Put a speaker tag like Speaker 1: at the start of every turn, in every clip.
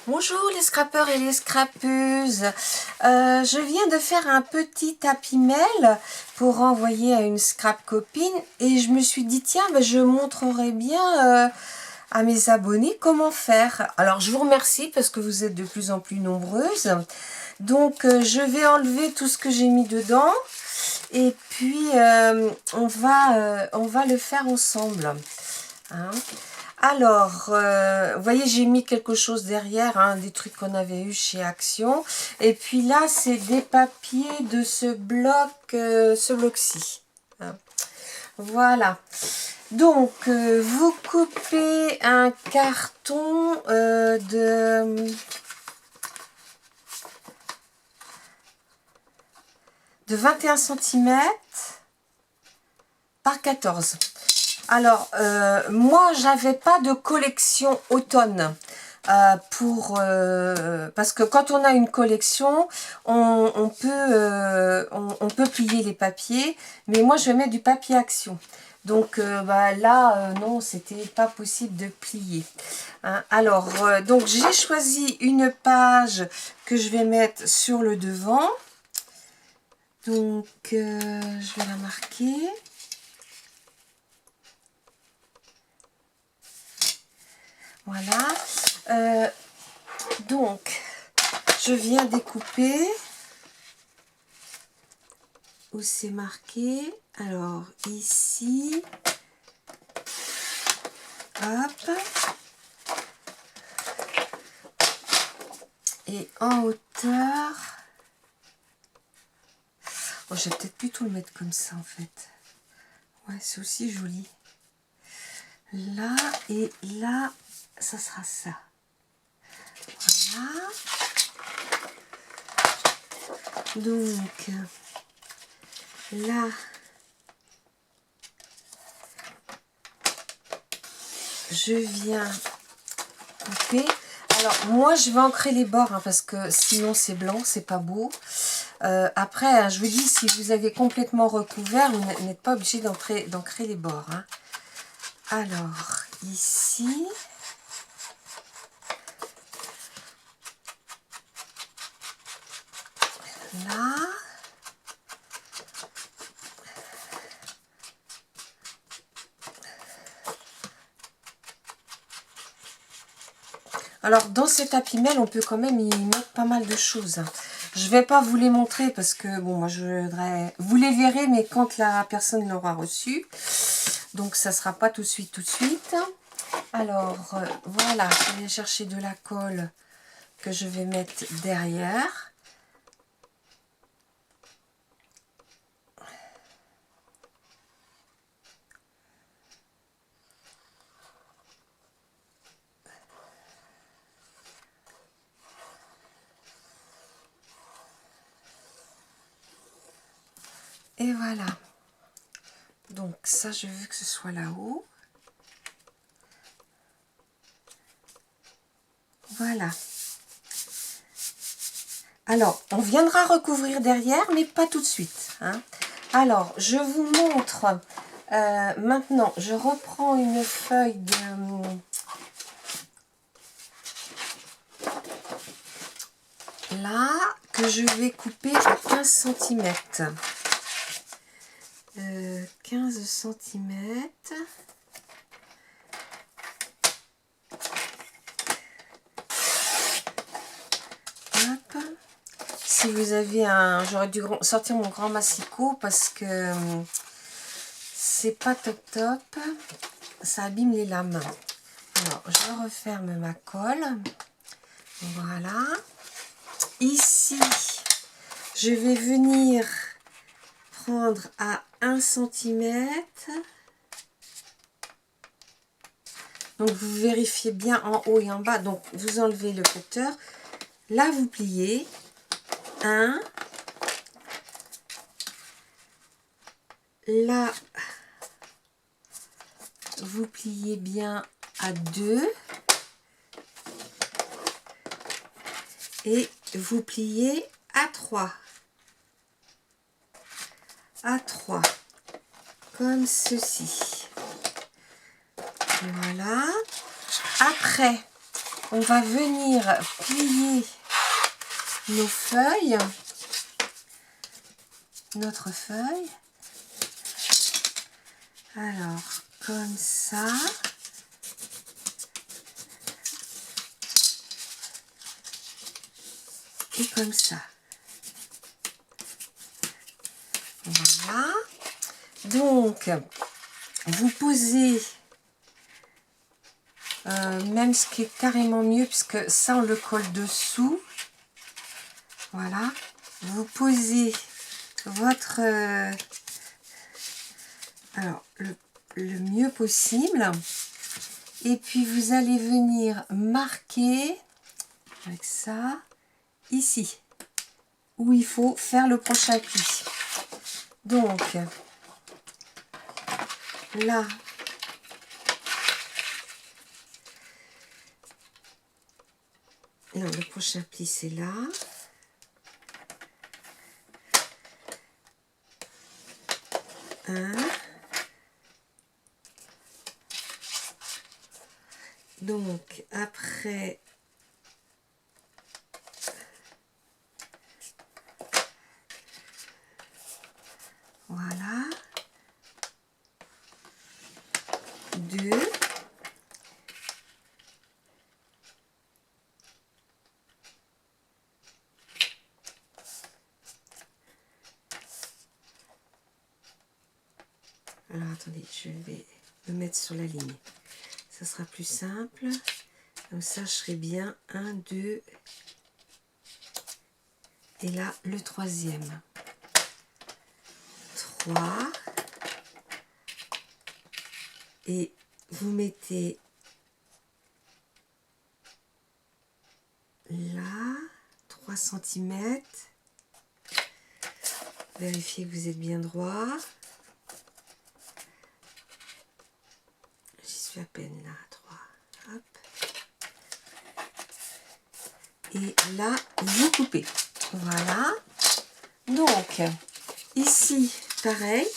Speaker 1: Bonjour les scrapeurs et les scrapeuses. Je viens de faire un petit tapis mail pour envoyer à une scrap copine et je me suis dit tiens, je montrerai bien à mes abonnés comment faire. Alors je vous remercie parce que vous êtes de plus en plus nombreuses. Donc je vais enlever tout ce que j'ai mis dedans et puis on va le faire ensemble. Hein. Alors, vous voyez, j'ai mis quelque chose derrière, hein, des trucs qu'on avait eu chez Action. Et puis là, c'est des papiers de ce bloc-ci. Hein. Voilà. Donc, vous coupez un carton de 21 cm par 14. Alors, moi, j'avais pas de collection automne. Parce que quand on a une collection, on peut plier les papiers, mais moi je vais mettre du papier Action. Donc là, non, c'était pas possible de plier. Hein. Alors, donc j'ai choisi une page que je vais mettre sur le devant. Donc, je vais la marquer. Voilà. Donc, je viens découper où c'est marqué. Alors, ici, hop. Et en hauteur. Oh, je vais peut-être plutôt le mettre comme ça, en fait. Ouais, c'est aussi joli. Là et là, ça sera ça. Voilà. Donc, là, je viens couper. Alors, moi, je vais ancrer les bords, hein, parce que sinon, c'est blanc, c'est pas beau. Après, hein, je vous dis, si vous avez complètement recouvert, vous n'êtes pas obligé d'ancrer les bords. Hein. Alors, ici... Là, alors dans ce tapis mail, on peut quand même y mettre pas mal de choses. Je vais pas vous les montrer parce que bon, moi je voudrais, vous les verrez, mais quand la personne l'aura reçu, donc ça sera pas tout de suite, Alors voilà, je vais chercher de la colle que je vais mettre derrière. Et voilà. Donc ça, je veux que ce soit là-haut. Voilà. Alors, on viendra recouvrir derrière, mais pas tout de suite. Hein. Alors, je vous montre. Maintenant, je reprends une feuille de... Là, que je vais couper à 15 cm. 15 cm. Hop. Si vous avez un... J'aurais dû sortir mon grand massicot parce que c'est pas top. Ça abîme les lames. Alors, je referme ma colle. Voilà. Ici, je vais venir prendre à 1 cm. Donc, vous vérifiez bien en haut et en bas. Donc, vous enlevez le cutter. Là, vous pliez. 1. Là, vous pliez bien à 2. Et vous pliez à 3. À 3. Comme ceci. Voilà. Après, on va venir plier nos feuilles, notre feuille. Alors, comme ça. Et comme ça. Voilà. Donc, vous posez, même ce qui est carrément mieux, puisque ça, on le colle dessous. Voilà. Vous posez votre... alors, le mieux possible. Et puis, vous allez venir marquer avec ça, ici, où il faut faire le prochain pli. Donc, là, non, le prochain pli, c'est là. Donc, après, voilà, 2, alors attendez, je vais me mettre sur la ligne, ça sera plus simple, comme ça je serai bien 1, 2, et là le troisième, 3, et vous mettez là 3 cm, vérifiez que vous êtes bien droit, j'y suis à peine là, 3, hop, et là vous coupez, voilà. Donc ici pareil,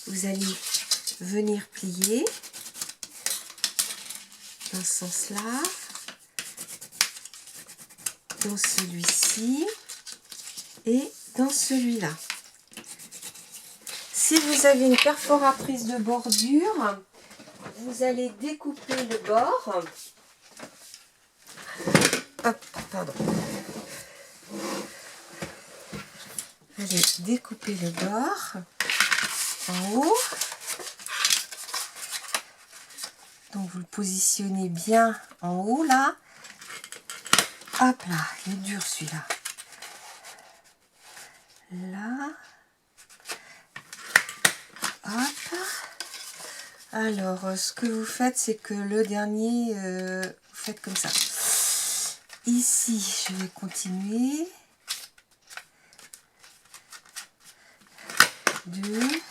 Speaker 1: vous allez venir plier dans ce sens là, dans celui-ci et dans celui-là. Si vous avez une perforatrice de bordure, vous allez découper le bord. Hop, pardon. Allez découper le bord en haut. Donc vous le positionnez bien en haut là. Hop là, il est dur celui-là. Là. Hop. Alors, ce que vous faites, c'est que le dernier, vous faites comme ça. Ici, je vais continuer. 2.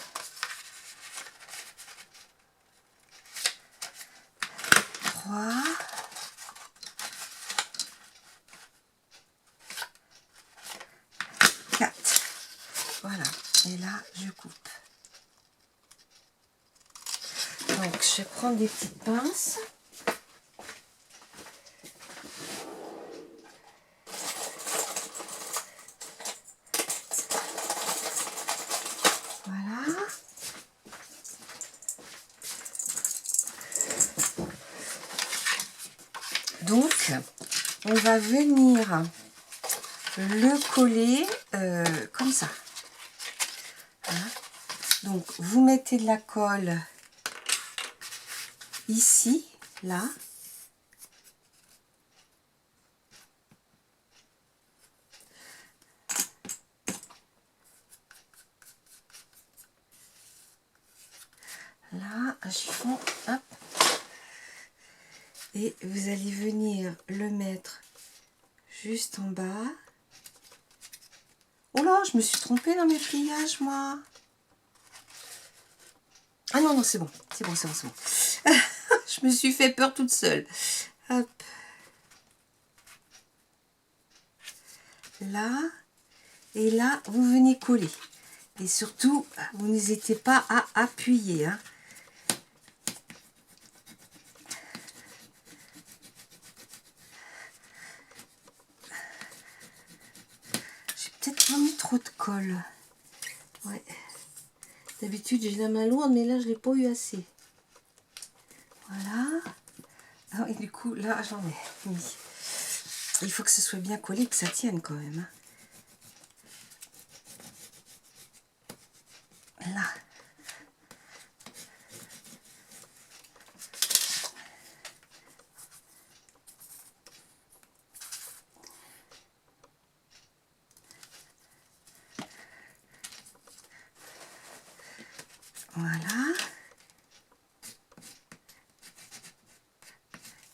Speaker 1: 3. 4. Voilà. Et là, je coupe. Donc, je vais prendre des petites pinces. Voilà. Donc, on va venir le coller comme ça. Hein? Donc, vous mettez de la colle ici, là. Là, un chiffon, hop. Et vous allez venir le mettre juste en bas. Oh là, je me suis trompée dans mes pliages, moi. Ah non, non, c'est bon. C'est bon, c'est bon, c'est bon. Je me suis fait peur toute seule. Hop. Là. Et là, vous venez coller. Et surtout, vous n'hésitez pas à appuyer. Hein. trop de colle. Ouais. D'habitude, j'ai la main lourde, mais là, je ne l'ai pas eu assez. Voilà. Ah, et du coup, là, j'en ai mis. Il faut que ce soit bien collé, que ça tienne quand même. Là. Voilà.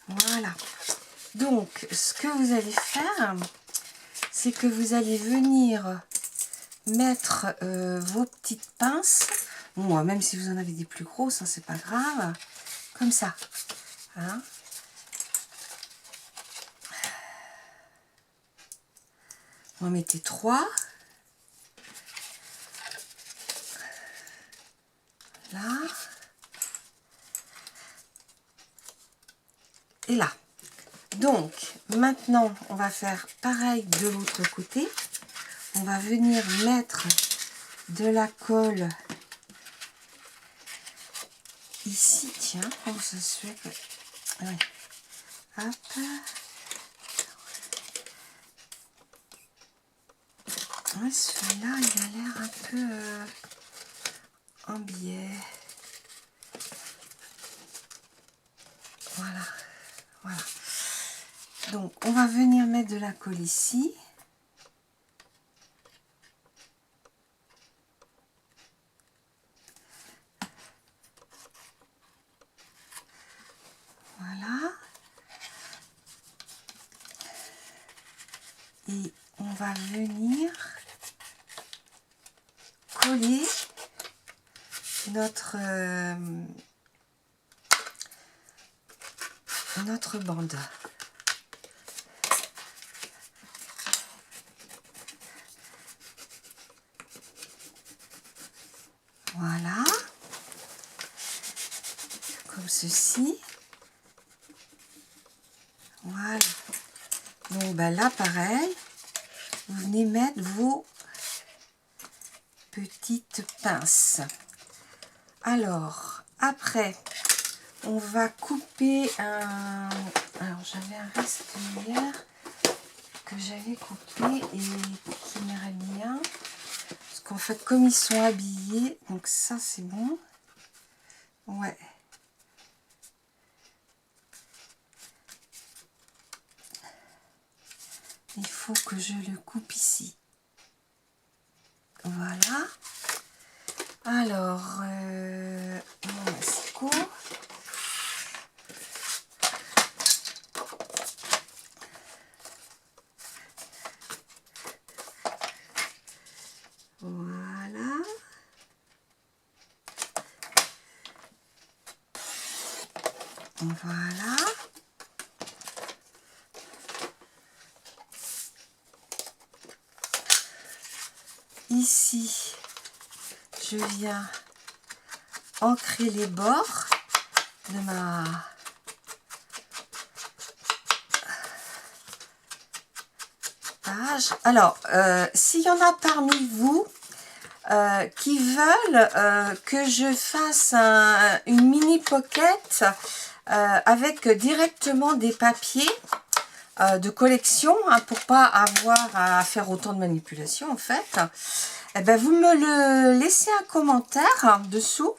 Speaker 1: Voilà. Donc, ce que vous allez faire, c'est que vous allez venir mettre vos petites pinces. Bon, même si vous en avez des plus grosses, hein, c'est pas grave. Comme ça. Hein. Vous en mettez 3. Là. Et là. Donc, maintenant, on va faire pareil de l'autre côté. On va venir mettre de la colle ici. Tiens, comment ça se fait que... Ouais. Hop. Ouais, celui-là, il a l'air un peu en biais. Voilà. Voilà. Donc, on va venir mettre de la colle ici. Voilà. Et on va venir coller notre bande. Voilà. Comme ceci. Voilà. Donc ben là, pareil, vous venez mettre vos petites pinces. Alors, après, on va couper un... Alors, j'avais un reste hier que j'avais coupé et qui m'irait bien. Parce qu'en fait, comme ils sont habillés, donc ça, c'est bon. Ouais. Il faut que je le coupe ici. Voilà. Alors, mon ascot. Voilà. Voilà. Ici, je viens ancrer les bords de ma page. Alors, s'il y en a parmi vous qui veulent que je fasse une mini pocket avec directement des papiers de collection, hein, pour pas avoir à faire autant de manipulations en fait, eh ben, vous me le laissez un commentaire dessous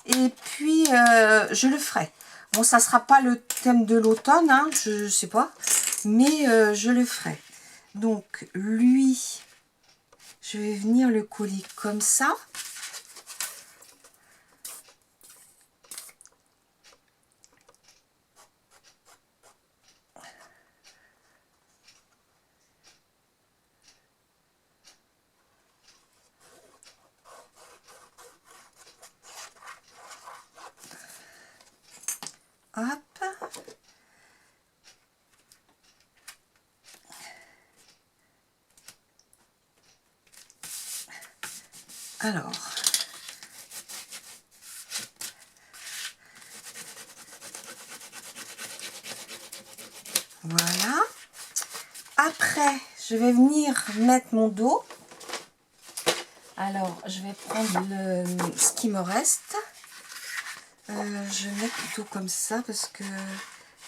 Speaker 1: et puis je le ferai. Bon, ça sera pas le thème de l'automne, hein, je sais pas, mais je le ferai. Donc lui, je vais venir le coller comme ça. Hop. Alors. Voilà. Après, je vais venir mettre mon dos. Alors, je vais prendre ce qui me reste. Je vais mettre plutôt comme ça parce que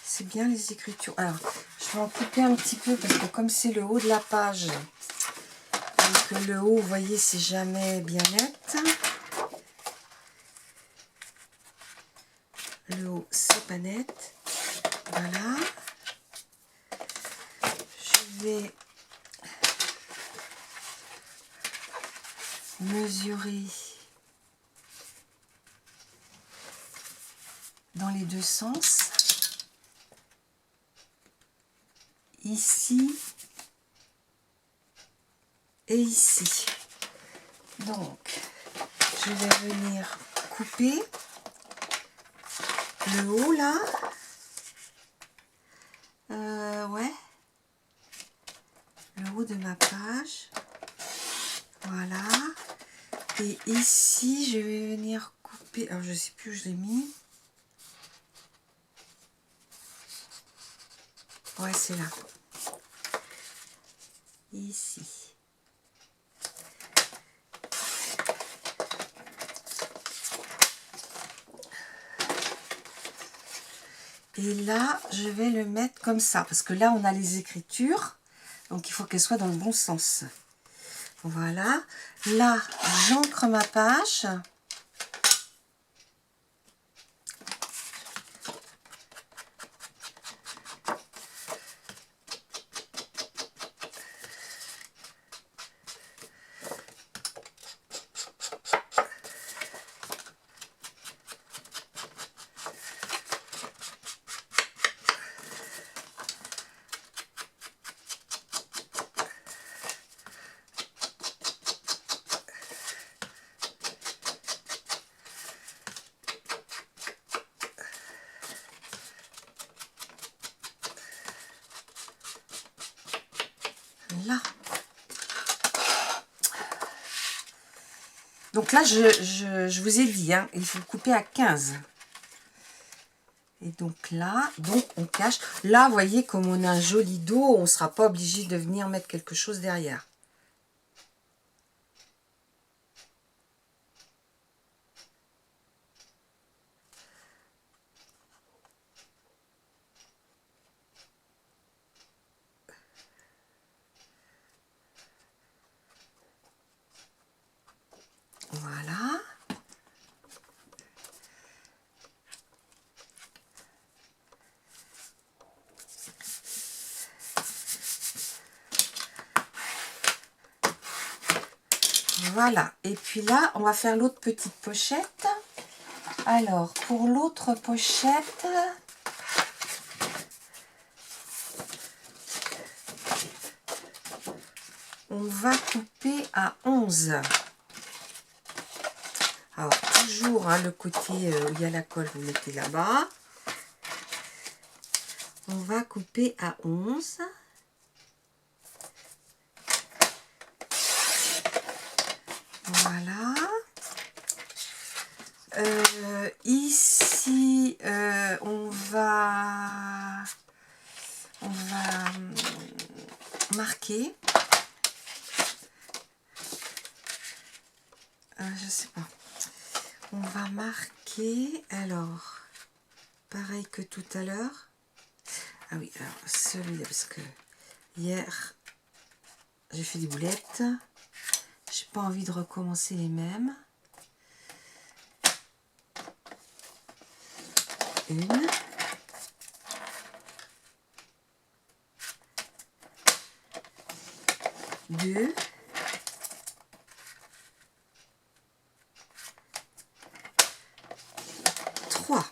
Speaker 1: c'est bien les écritures. Alors, je vais en couper un petit peu parce que comme c'est le haut de la page, et que le haut, vous voyez, c'est jamais bien net. Le haut, c'est pas net. Voilà. Je vais mesurer dans les deux sens. Ici et ici. Donc, je vais venir couper le haut là. Ouais. Le haut de ma page. Voilà. Et ici, je vais venir couper. Alors, je sais plus où je l'ai mis. Ouais, c'est là. Ici. Et là, je vais le mettre comme ça. Parce que là, on a les écritures. Donc, il faut qu'elles soient dans le bon sens. Voilà. Là, j'ancre ma page. Là. Donc là, je vous ai dit, hein, il faut couper à 15. Et donc là, on cache. Là, vous voyez, comme on a un joli dos, on ne sera pas obligé de venir mettre quelque chose derrière. Voilà. Voilà. Et puis là, on va faire l'autre petite pochette. Alors, pour l'autre pochette, on va couper à 11. Alors, toujours hein, le côté où il y a la colle, vous mettez là-bas. On va couper à 11. Voilà. Ici, on va marquer. Je sais pas. On va marquer. Alors, pareil que tout à l'heure. Ah oui, alors celui-là, parce que hier, j'ai fait des boulettes. J'ai pas envie de recommencer les mêmes. Une. Deux. Trois.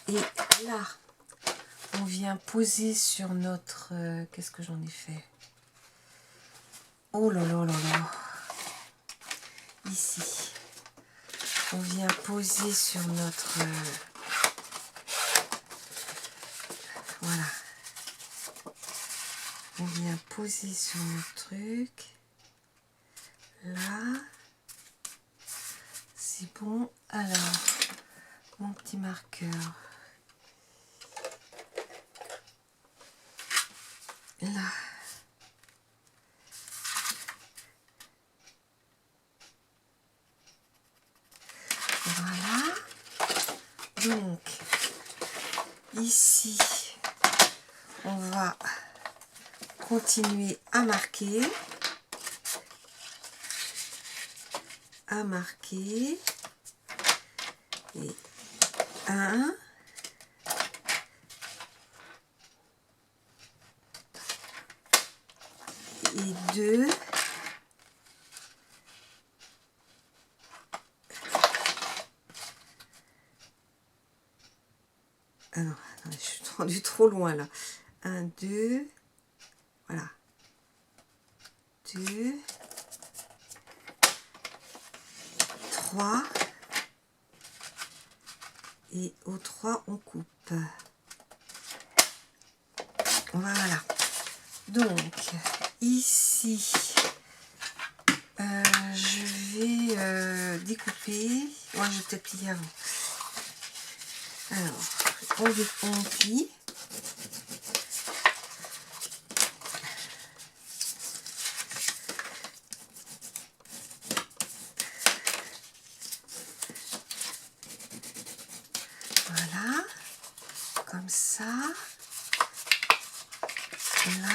Speaker 1: Et là, on vient poser sur notre... qu'est-ce que j'en ai fait? Oh là là là là. Ici. On vient poser sur notre... voilà. On vient poser sur notre truc. Là. C'est bon. Alors, mon petit marqueur. Là. ici, on va continuer à marquer. Et 1, et 2, ah non, attendez, je suis rendue trop loin là. 1, 2, voilà, 2, 3, et au 3 on coupe. Voilà, donc ici je vais découper. Ouais, je vais peut-être plier avant. Alors on plie. Voilà, comme ça. Là.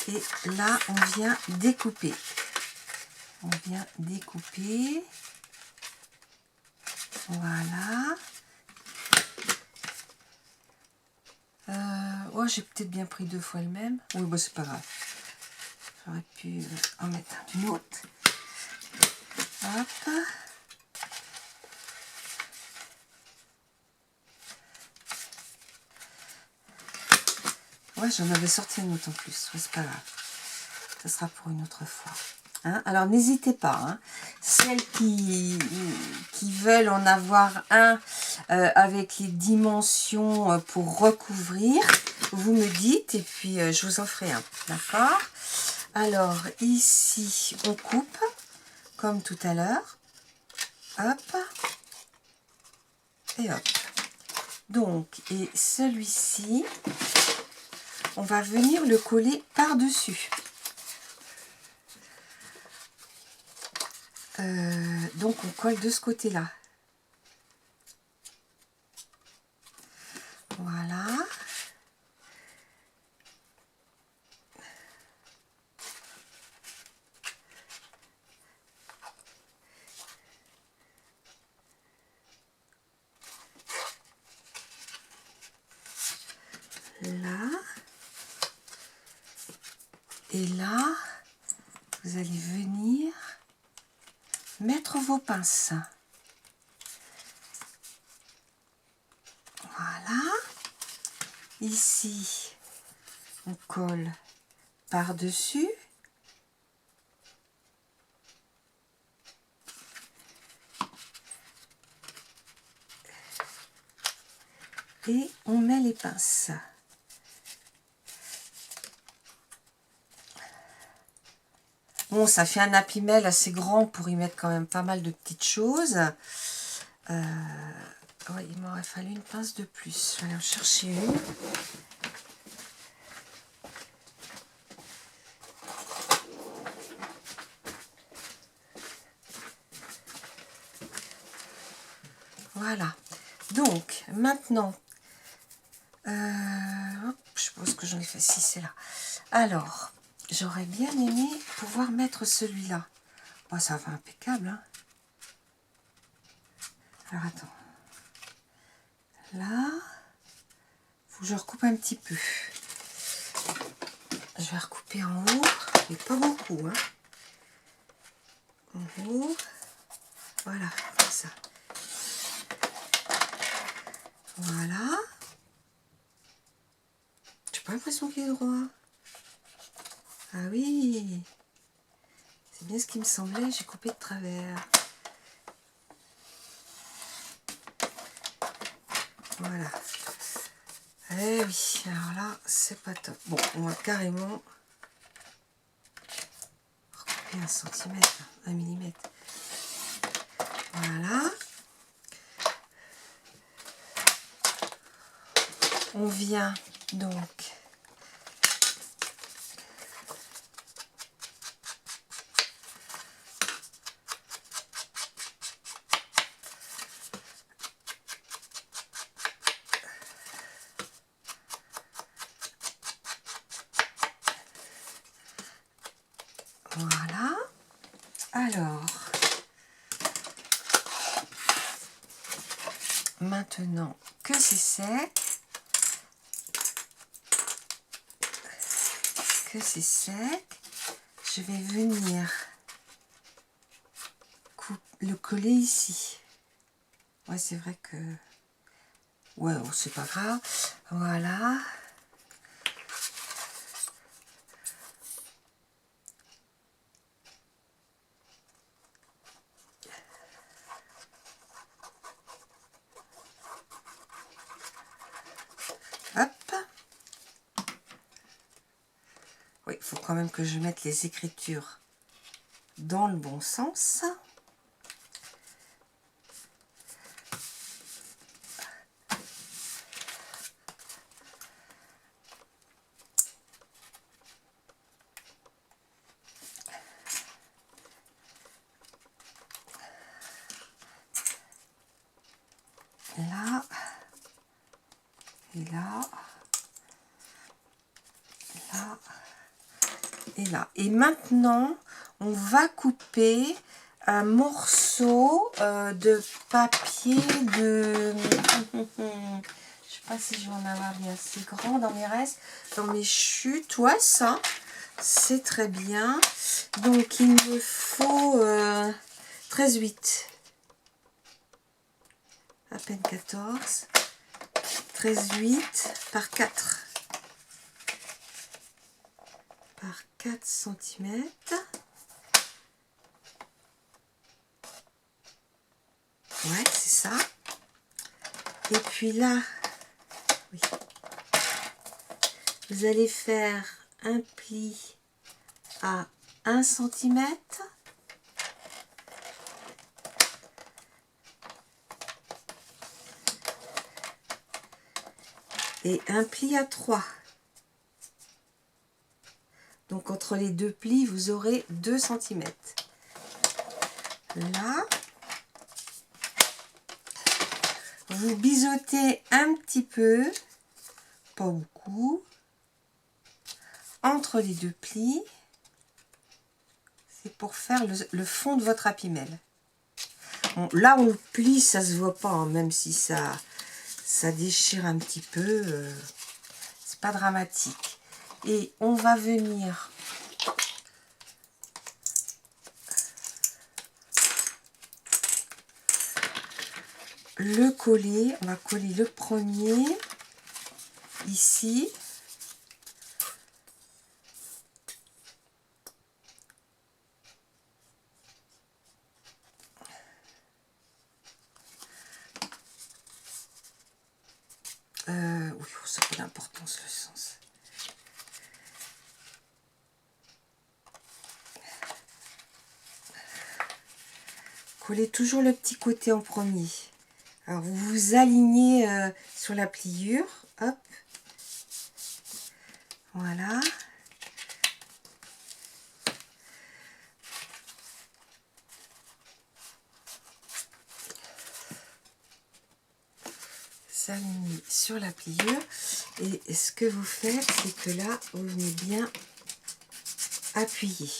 Speaker 1: Et là, on vient découper. Voilà. Ouais, j'ai peut-être bien pris 2 fois le même. Oui, bah c'est pas grave. J'aurais pu en mettre un d'une autre. Hop. Ouais, j'en avais sorti une autre en plus. Ouais, c'est pas grave. Ça sera pour une autre fois. Hein? Alors, n'hésitez pas. Hein. Celles qui veulent en avoir un avec les dimensions pour recouvrir, vous me dites et puis je vous en ferai un. D'accord? Alors, ici, on coupe comme tout à l'heure. Hop. Et hop. Donc, et celui-ci, on va venir le coller par-dessus. Donc, on colle de ce côté-là. Voilà. Là. Et là, vous allez venir mettre vos pinces. Voilà. Ici, on colle par-dessus. Et on met les pinces. Bon, ça fait un Happy Mail assez grand pour y mettre quand même pas mal de petites choses. Ouais, il m'aurait fallu une pince de plus. Je vais aller en chercher une. Voilà. Donc, maintenant, hop, je pense que j'en ai fait 6, c'est là. Alors, j'aurais bien aimé pouvoir mettre celui-là. Oh, ça va impeccable, hein. Alors, attends. Là, faut que je recoupe un petit peu. Je vais recouper en haut, mais pas beaucoup, hein. En haut, voilà, comme ça. Voilà. J'ai pas l'impression qu'il est droit. Ah oui, c'est bien ce qui me semblait, j'ai coupé de travers. Voilà. Eh oui, alors là, c'est pas top. Bon, on va carrément recouper 1 centimètre, 1 millimètre. Voilà. on vient donc voilà. Alors, maintenant que c'est sec, je vais venir le coller ici. Ouais, c'est vrai que... Ouais, bon, c'est pas grave. Voilà. Hop. Oui, il faut quand même que je mette les écritures dans le bon sens. Là, et là, là, et là. Et maintenant, on va couper un morceau de papier de... Je sais pas si je vais en avoir bien assez grand dans mes restes, dans mes chutes. Ouais, ça, c'est très bien. Donc, il me faut 13,8. À peine 14. 13,8 par 4. Par 4 cm. Ouais, c'est ça. Et puis là, oui, vous allez faire un pli à 1 cm. Et un pli à 3. Donc entre les deux plis, vous aurez 2 cm. Là, vous biseautez un petit peu, pas beaucoup, entre les deux plis. C'est pour faire le fond de votre apimel. Bon, là, on le plie, ça se voit pas, hein, même si ça déchire un petit peu. C'est pas dramatique. Et on va venir le coller. On va coller le premier ici. Oui, ça n'a pas d'importance le sens. Collez toujours le petit côté en premier. Alors vous vous alignez sur la pliure. Hop. Voilà. S'aligner sur la pliure. Et ce que vous faites, c'est que là, vous venez bien appuyer.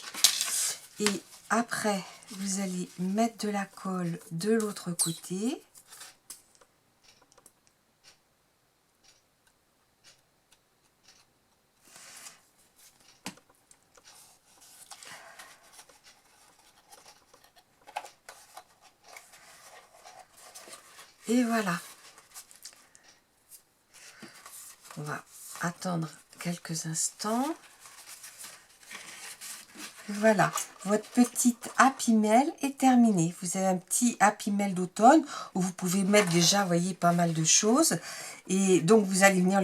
Speaker 1: Et après, vous allez mettre de la colle de l'autre côté. Et voilà. On va attendre quelques instants. Voilà, votre petite apimel est terminée. Vous avez un petit apimel d'automne où vous pouvez mettre déjà, vous voyez, pas mal de choses. Et donc, vous allez venir le